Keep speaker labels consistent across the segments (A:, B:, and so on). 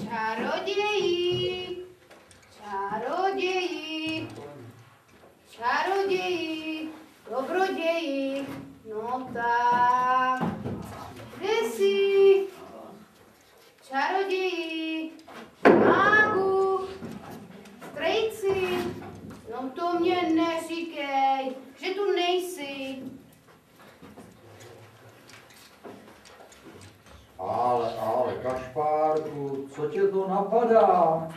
A: Čaroději, čaroději, čaroději, dobroději, no tak, kde jsi? Čaroději, mágu, strejci, no to mě neříkej, že tu nejsi.
B: Ale, Kašpárku, co tě to napadá?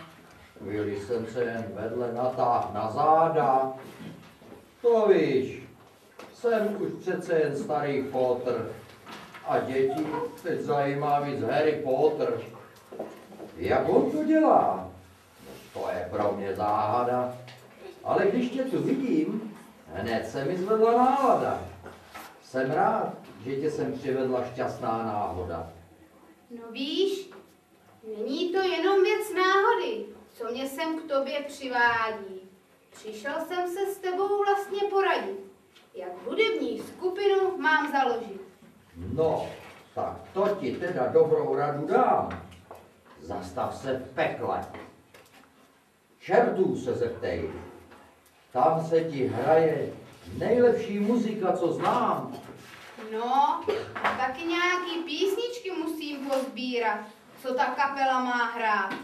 B: Chvíli jsem se jen vedle natáhl na záda. To víš, jsem už přece jen starý Potter. A děti teď zajímá víc Harry Potter. Jak on to dělá? No, to je pro mě záhada. Ale když tě tu vidím, hned se mi zvedla nálada. Jsem rád, že tě sem přivedla šťastná náhoda.
A: No víš, není to jenom věc náhody, co mě sem k tobě přivádí. Přišel jsem se s tebou vlastně poradit, jak hudební skupinu mám založit.
B: No, tak to ti teda dobrou radu dám. Zastav se v pekle. Čertů se zeptej. Tam se ti hraje nejlepší muzika, co znám.
A: No, a taky nějaký písničky musím pozbírat, co ta kapela má hrát.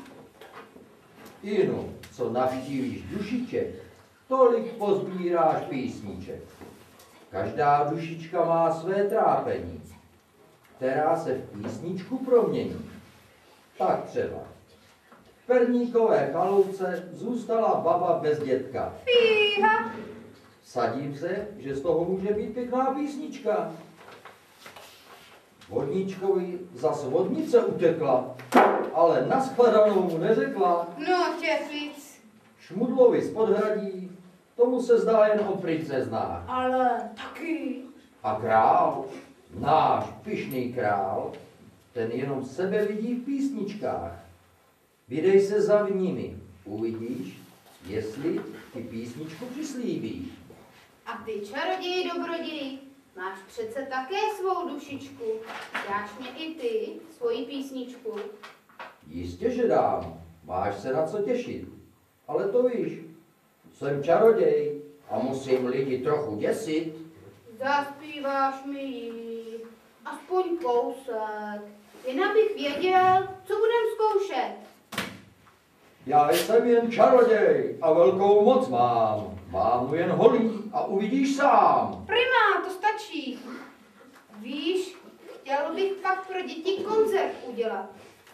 B: Inu, co navštívíš dušiček, tolik pozbíráš písniček. Každá dušička má své trápení, která se v písničku promění. Tak třeba. V Perníkové chaloupce zůstala baba bez dětka.
A: Fíha!
B: Sadím se, že z toho může být pěkná písnička. Vodníčkovi zas vodnice utekla, ale nashledanou mu neřekla.
A: No, těplic.
B: Šmudlovi z Podhradí, tomu se zdá jen o princezná.
A: Ale taky.
B: A král, náš pyšný král, ten jenom sebe vidí v písničkách. Vydej se za nimi, uvidíš, jestli ti písničku přislíbíš.
A: A ty, čaroději, dobroději, máš přece také svou dušičku. Dáš mě i ty svoji písničku.
B: Jistě, že dám, máš se na co těšit. Ale to víš, jsem čaroděj a musím lidi trochu děsit.
A: Zaspíváš mi ji, aspoň kousek, jen abych věděl, co budem zkoušet.
B: Já jsem jen čaroděj a velkou moc mám. Mám jen holí a uvidíš sám.
A: Prima, to stačí. Víš, chtěl bych pak pro děti koncert udělat.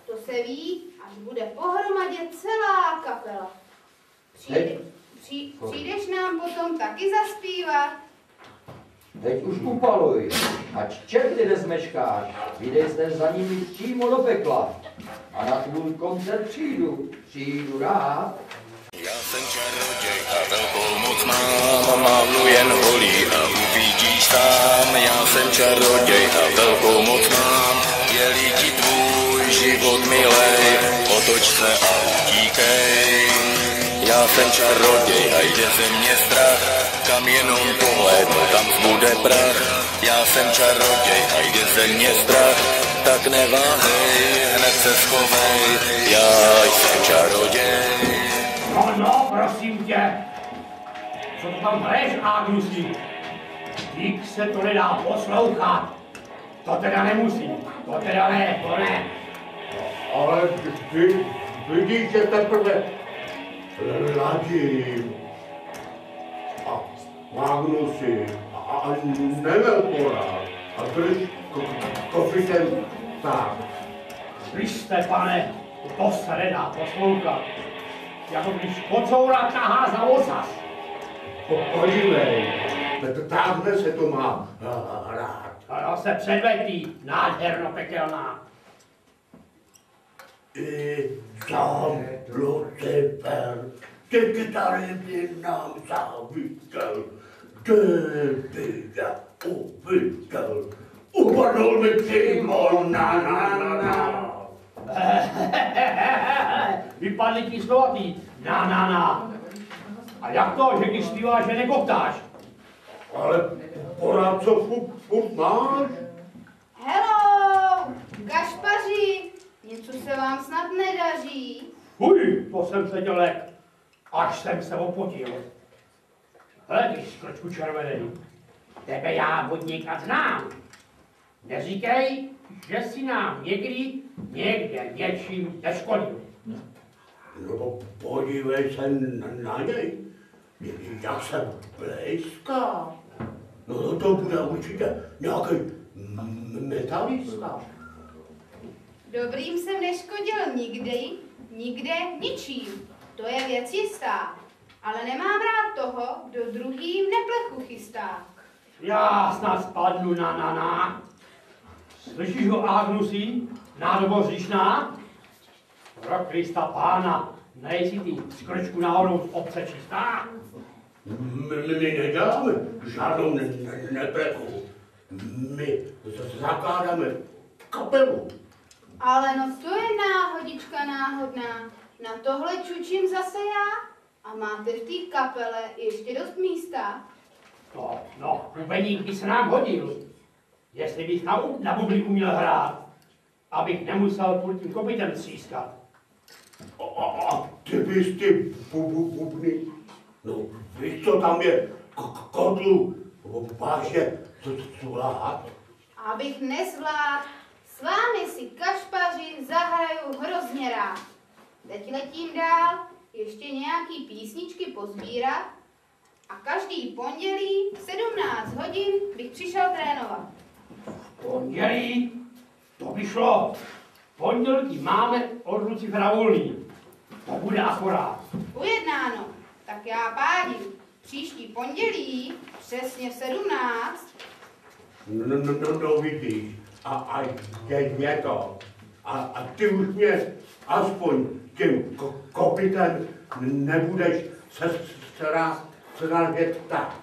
A: To se ví, až bude pohromadě celá kapela. Přijdeš nám potom taky zaspívat?
B: Teď už upaluj, ať čerty nezmeškáš, vydej se za nimi přímo do pekla. A na tvůj koncert přijdu rád.
C: Já jsem čaroděj a velkou moc mám jen holí a uvidíš sám. Já jsem čaroděj a velkou moc mám, je-li ti tvůj život milej, otoč se a utíkej. Já jsem čaroděj a jde ze mě strach, kam jenom pohlédnu, tam zbude prach. Já jsem čaroděj a jde ze mě strach, tak neváhej, hned se schovej. Já jsem čaroděj.
D: No, prosím tě, co to tam hraješ, Ágnusí? Dík se to nedá poslouchat. To teda nemusí, to teda ne, to ne.
E: Ale ty vidíš, že teprve ladím. A Ágnusí, a nevelkorát, a drž kofitem tak.
D: Slyšte, pane, to se nedá poslouchat. Jako když kocourat tahá za osaz.
E: Podívej, takhle se to má hrát.
D: A se předvetí, nádherno pekelná.
E: I sám Lucifer, ty kytary by nám zavítel, ty já uvítel, upadl mi přímo na.
D: Vypadly ti slovatý, na. A jak to, že když zpíváš, že nekoptáš?
E: Ale pořád co furt máš?
A: Hello, Gašpaři, něco se vám snad nedá? kašpaří?
D: Uj, to jsem seděl lek, až jsem se opotil. Hele, ty skrčku červený, tebe já od někud znám. Neříkej, že si nám někdy někde něčím neškodil.
E: No podívej se na něj, jak se blejská. No to bude určitě nějaký metalista.
A: Dobrým jsem neškodil nikde ničím. To je věc jistá. Ale nemám rád toho, kdo druhým neplechu chystá.
D: Já snad spadnu na. Slyšíš ho, Agnusí, nádobo zříšná? Pro Krista Pána, nejsi ty skrčku náhodou z obce čistá?
E: My neděláme žádnou neplechu. My zakládáme kapelu.
A: Ale no to je náhodička náhodná. Na tohle čučím zase já. A máte v té kapele ještě dost místa?
D: No, bubeník by se nám hodil. Jestli bych na bubli uměl hrát, abych nemusel pod tím kopytem třískat.
E: A ty bys ty bubny. No, víš, co tam je kotlu, vážně zvlád?
A: Abych nezvlád, s vámi si kašpaři zahraju hrozně rád. Teď letím dál, ještě nějaký písničky pozbírat a každý pondělí v 17 hodin bych přišel trénovat.
D: Pondělí? To by šlo. Pondělí máme od Lucifera volný. To bude akorát.
A: Ujednáno, tak já pádím. Příští pondělí, přesně v 17.
E: No vidíš, a je to. A ty už mě aspoň tím kopytem nebudeš se srážet tak.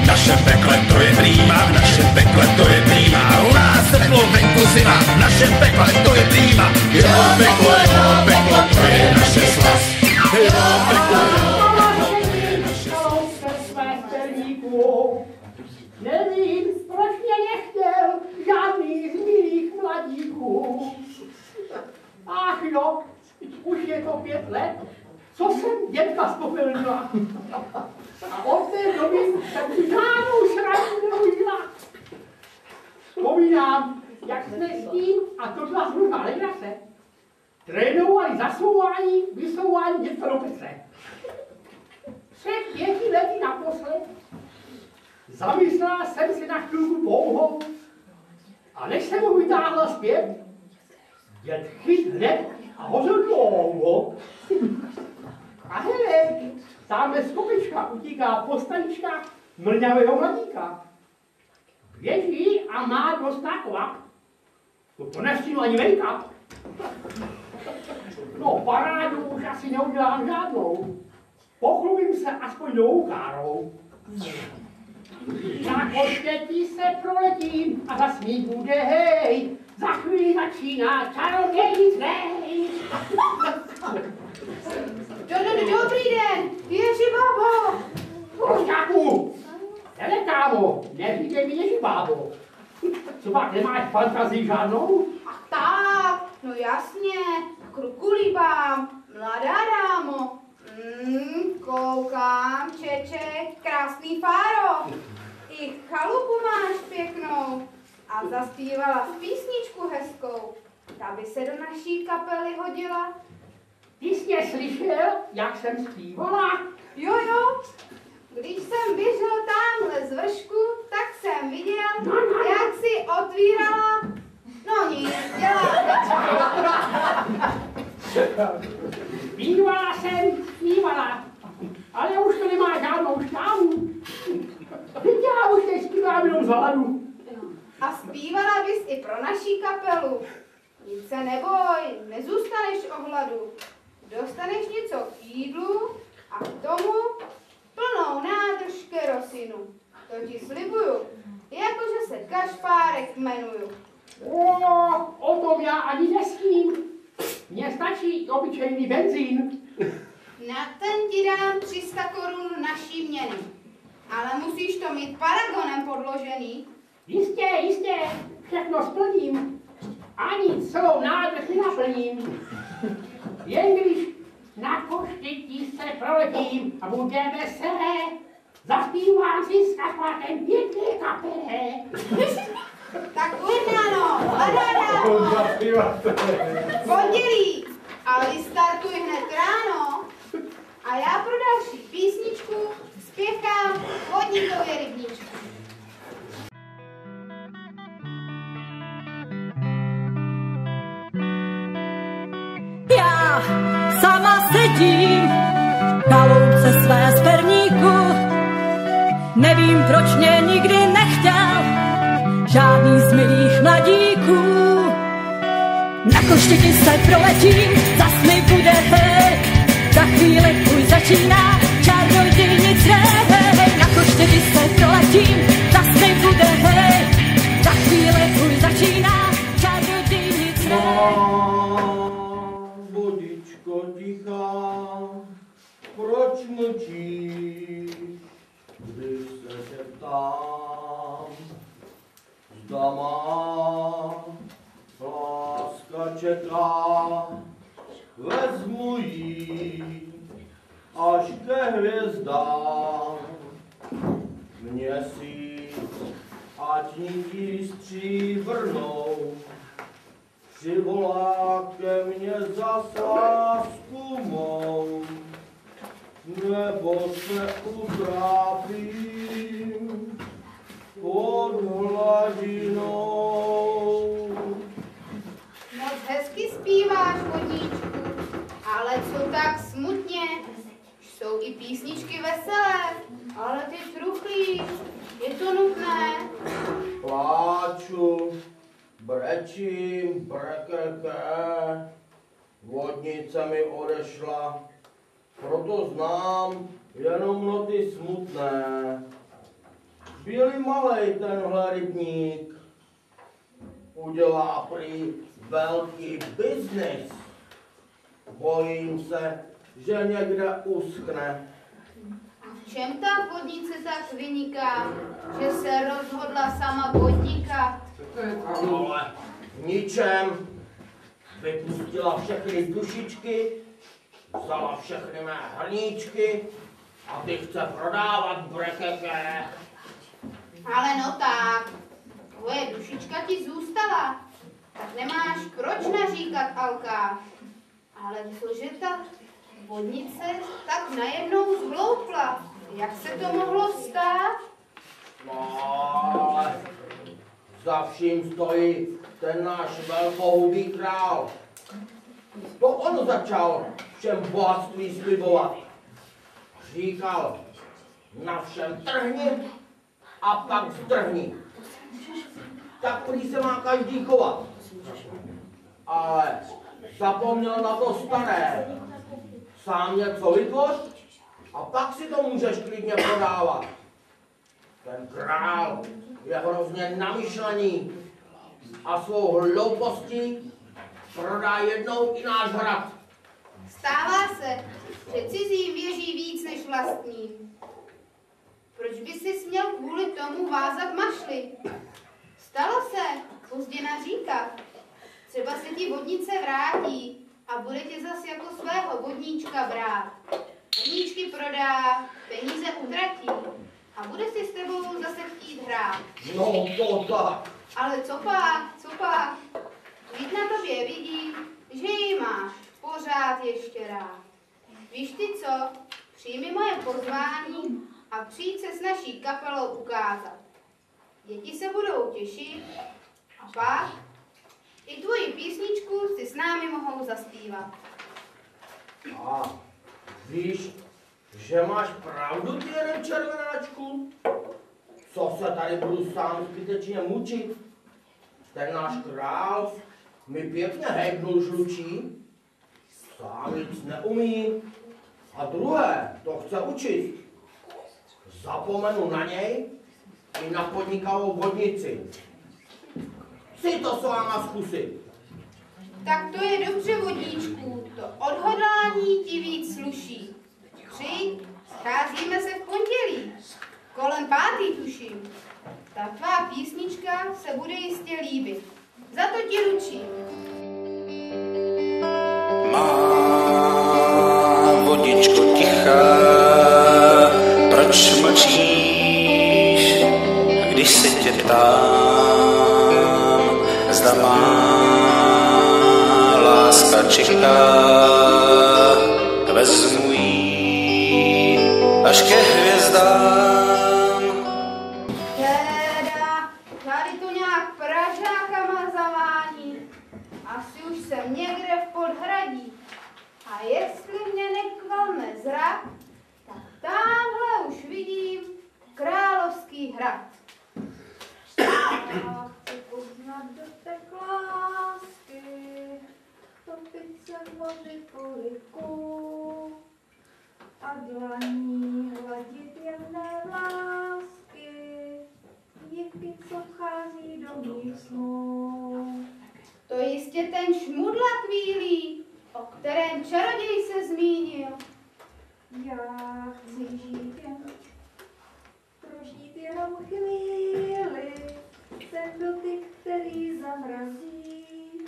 C: V našem pekle to je prýma, v našem pekle to je prýma. U nás teplo, venku zima, v našem pekle to je prýma. Jo, peklo, to je naše slast. Jo, peklo, to je naše slast.
D: Nevím, proč mě nechtěl žádný z milých mladíků. Ach jo, už je to 5 let, co jsem dětka spopelnila. A od té doby jsem si žádnou srandu neužila. Vzpomínám, jak jsme s tím, a to byla zhruba legrace, trénovali zasouvání, vysouvání něco do pece. Před 5 lety naposled zamyslela jsem si na chvilku dlouho a než jsem ho vytáhla zpět, děd chyt hned a hozil dlouho. A hele, tamhle z kopička utíká postanička mrňavého mladíka. Běží a má dost na kvap. To nestihnu ani make-up. No parádu už asi neudělám žádnou. Pochlubím se aspoň novou károu. Na koštěti se proletím a zasmít bude hej. Za chvíli začíná čarodějnictví.
A: Dobrý den, Ježibábo.
D: Košťáku, hele kámo, neříkej mi Ježibábo. Co pak nemáš fantazii žádnou?
A: Ach tak, no jasně, krukulíbám, mladá dámo. Koukám, Čeček, krásný Fáro. I chalupu máš pěknou. A zaspívala písničku hezkou. Ta by se do naší kapely hodila.
D: Ty jsi mě slyšel, jak jsem zpívala?
A: Jo, když jsem běžel tamhle z vršku, tak jsem viděl, jak si otvírala. No nic, dělá.
D: Zpívala, ale už to nemá žádnou šťávu. Teď já už nespívám jenom z hladu.
A: A zpívala bys i pro naší kapelu. Nic se neboj, nezůstaneš o hladu. Dostaneš něco k jídlu a k tomu plnou nádrž kerosinu. To ti slibuju, jakože se Kašpárek jmenuju.
D: O tom já ani neským. Mně stačí obyčejný benzín.
A: Na ten ti dám 300 korun naší měny. Ale musíš to mít paragonem podložený.
D: Jistě, všechno splním, ani celou nádrž nenaplním. Jen když na Koštětí se proletím a bude veselé, zaspívám si s Kašpárkem pěkné kapelé.
A: Tak ujednáno, hledáno. Pondělí, ale vystartuj hned ráno. A já pro další písničku zpěvkám Vodníkově rybníčku.
F: Já sama sedím na louce své z perníku. Nevím, proč mě nikdy nechtěl žádný z milých mladíků. Na Koštěti se proletím, zas mi bude hej. Za chvíli tvůj začíná čarodějnic hej. Na Koštěti se proletím, zas mi bude hej. Za chvíli tvůj začíná čarodějnic hej.
B: Vodičko tichá, proč mlčíš, když se tě ptám, zda má láska čeká, vezmu jí až ke hvězdám. Měsíc, ať nití stříbrnou, přivolá ke mně zas lásku mou, nebo se utrápím pod hladinou.
A: Moc hezky zpíváš, vodníčku, ale co tak smutně? Jsou i písničky veselé, ale ty truchlíš, je to nutné.
B: Pláču, brečím, brekeke, vodnice mi odešla, proto znám jenom noty smutné. Byl malej tenhle rybník, udělá prý velký biznis. Bojím se, že někde uschne.
A: V čem ta vodnice tak vyniká, že se rozhodla sama podnikat?
B: Ale v ničem. Vypustila všechny dušičky, vzala všechny mé hrníčky a ty chce prodávat brekeke.
A: Ale no tak, tvoje dušička ti zůstala, tak nemáš proč naříkat, Alka. Ale cože ta vodnice tak najednou zhloupla? Jak se to mohlo stát?
B: No, ale za vším stojí ten náš velkohubý král. To on začal všem bohatství slibovat. Říkal, na všem trhni a pak zdrhni. Tak prý se má každý chovat. Ale zapomněl na to staré. Sám něco vytvoř a pak si to můžeš klidně prodávat. Ten král je hrozně namyšlený a svou hloupostí prodá jednou i náš hrad.
A: Stává se, že cizím věří víc než vlastním. Proč by si směl kvůli tomu vázat mašly? Stalo se, pozdě naříkat. Třeba se ti vodnice vrátí a bude tě zas jako svého vodníčka brát. Vodníčky prodá, peníze utratí a bude si s tebou zase chtít hrát.
B: No to tak.
A: Ale co pak, co pak? Víc na tobě vidí, že ji máš pořád ještě rád. Víš ty co? Přijmi moje pozvání a přijď se s naší kapelou ukázat. Děti se budou těšit a pak i tvoji písničku si s námi mohou zaspívat.
B: A víš, že máš pravdu, ty jeden červenáčku? Co se tady budu sám zbytečně mučit? Ten náš král mi pěkně hejbnul žlučí, sám nic neumí a druhé to chce učit. Zapomenu na něj i na podnikovou vodnici. Chci to s váma zkusit.
A: Tak to je dobře, vodníčku, to odhodlání ti víc sluší. Přijď, scházíme se v pondělí, kolem 5. tuším. Ta tvá písnička se bude jistě líbit. Za to ti ručím.
C: Má vodičko tichá, proč mlčíš, když se tě ptám, zda má láska čeká, vezmu jí až ke hvězdám.
A: Teda, tady to nějak Pražákama zavání. Asi už jsem někde v podhradí. A jestli mě nekvalme zrak, tak tamhle už vidím Královský hrad. A chci poznat dotek lásky, topit se v moři poliku a dlaní hladit jemné vlásky, dívky, co vchází do mých snů. To jistě ten šmudlak kvílí, o kterém čaroděj se zmínil. Já chci žít jen, prožít jenom chvíli, ten dotyk, který zamrazí.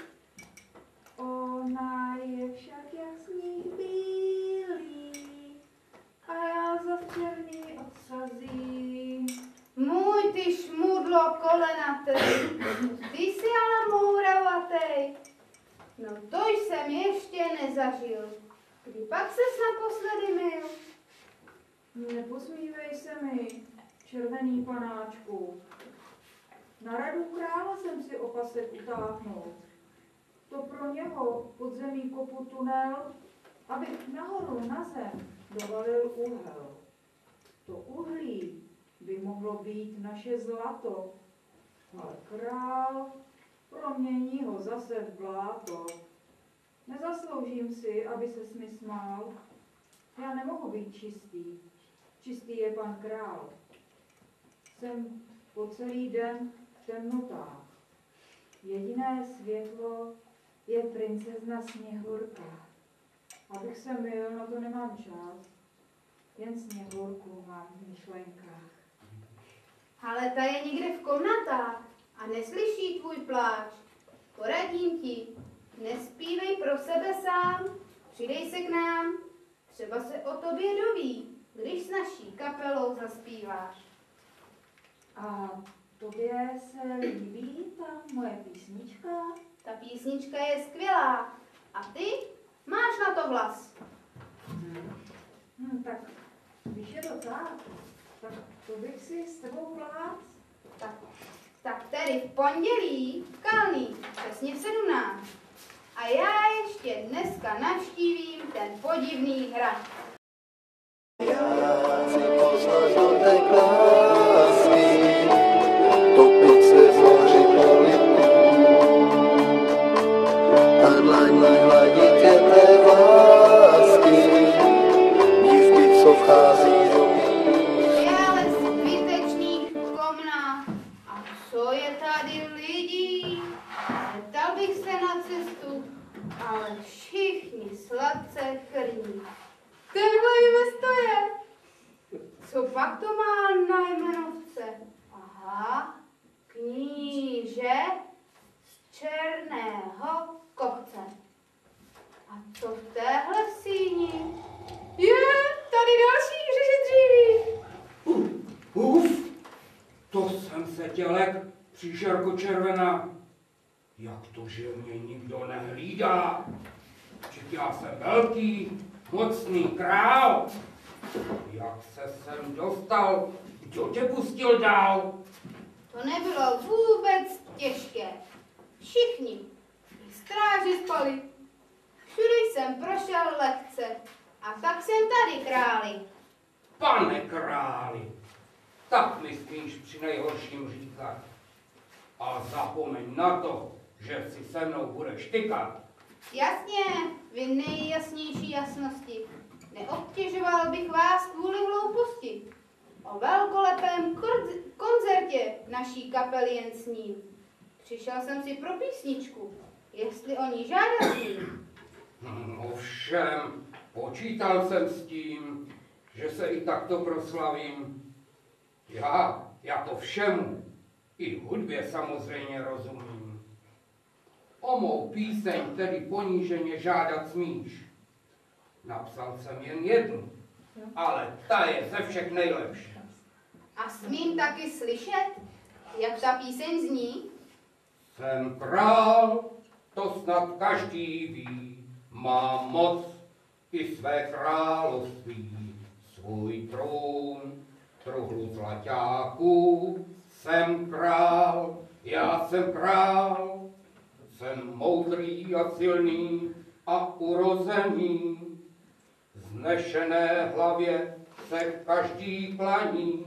A: Ona je však jak sníh bílý a já za černý odsazí. Můj ty šmudlo kolenatej, ty jsi ale mouravatej. No to jsem ještě nezažil. Kdy pak ses naposledy myl?
G: Neposmívej se mi, červený panáčku. Na radu krále jsem si opasek utáhnul. To pro něho pod zemí kopu tunel, aby nahoru na zem dovalil úhel. To uhlí by mohlo být naše zlato, ale král promění ho zase v bláto. Nezasloužím si, aby ses mi smál. Já nemohu být čistý. Čistý je pan král. Jsem po celý den v temnotách. Jediné světlo je princezna Sněhurka. Abych se myl, na to nemám čas. Jen Sněhurku mám v myšlenkách.
A: Ale ta je někde v komnatách a neslyší tvůj pláč. Poradím ti, nespívej pro sebe sám, přidej se k nám, třeba se o tobě doví, když s naší kapelou zaspíváš.
G: A tobě se líbí ta moje písnička?
A: Ta písnička je skvělá a ty máš na to hlas.
G: Tak když je to tak to bych si s tebou plác.
A: Tak tedy v pondělí v Kalný, přesně v 17. A já ještě dneska navštívím ten podivný hrad.
H: Já chci poznat dotek lásky, topit se v moři poliku a dlaní hladit jemné vlásky, dívky, co vchází do mých.
A: Je ale zbytečných komnat. A co je tady lidí? Dal bych se na cestu, ale všichni sladce chrní. Tenhle to je. Co pak to má na jmenovce? Aha, kníže z černého kopce. A co v téhle síni? Je, tady další řešetříví.
I: To jsem se tě lek, příšerko červená. Jak to, že mě nikdo nehlídá? Vždyť já jsem velký, mocný král. Jak se sem dostal? Kdo tě pustil dál?
A: To nebylo vůbec těžké. Všichni, i stráži spali. Všude jsem prošel lehce a tak jsem tady, králi.
I: Pane králi, tak mi smíš při nejhorším říkat. A zapomeň na to, že si se mnou budeš tykat.
A: Jasně, vy nejjasnější jasnosti. Neobtěžoval bych vás kvůli hlouposti. O velkolepém koncertě naší kapely jen sním. Přišel jsem si pro písničku, jestli o ní žádal smím.
I: Ovšem, počítal jsem s tím, že se i takto proslavím. Já to všemu I hudbě samozřejmě rozumím. O mou píseň tedy poníženě žádat smíš. Napsal jsem jen jednu, ale ta je ze všech nejlepší.
A: A smím taky slyšet, jak ta píseň zní?
I: Jsem král, to snad každý ví, mám moc i své království, svůj trůn, truhlu zlaťáků. Jsem král, já jsem král, jsem moudrý a silný a urozený. Vznešené hlavě se každý klaní,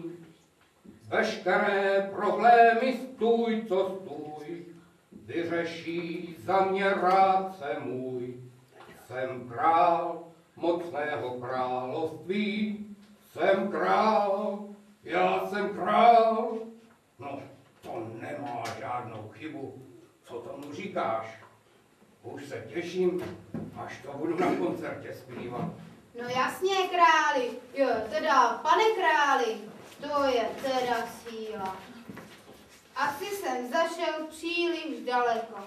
I: veškeré problémy stůj, co stůj, vyřeší za mě rádce můj. Jsem král mocného království, jsem král, já jsem král. No, to nemá žádnou chybu. Co tomu říkáš? Už se těším, až to budu na koncertě zpívat.
A: No jasně, králi, jo, teda, pane králi, to je teda síla. Asi jsem zašel příliš daleko.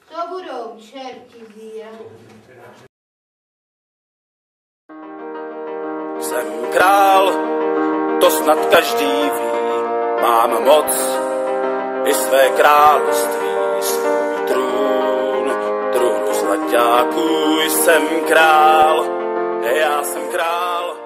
A: To budou čerti zírat.
C: Jsem král, to snad každý ví, mám moc i své království, svůj trůn, trůnu zlaťáků. Jsem král, já jsem král.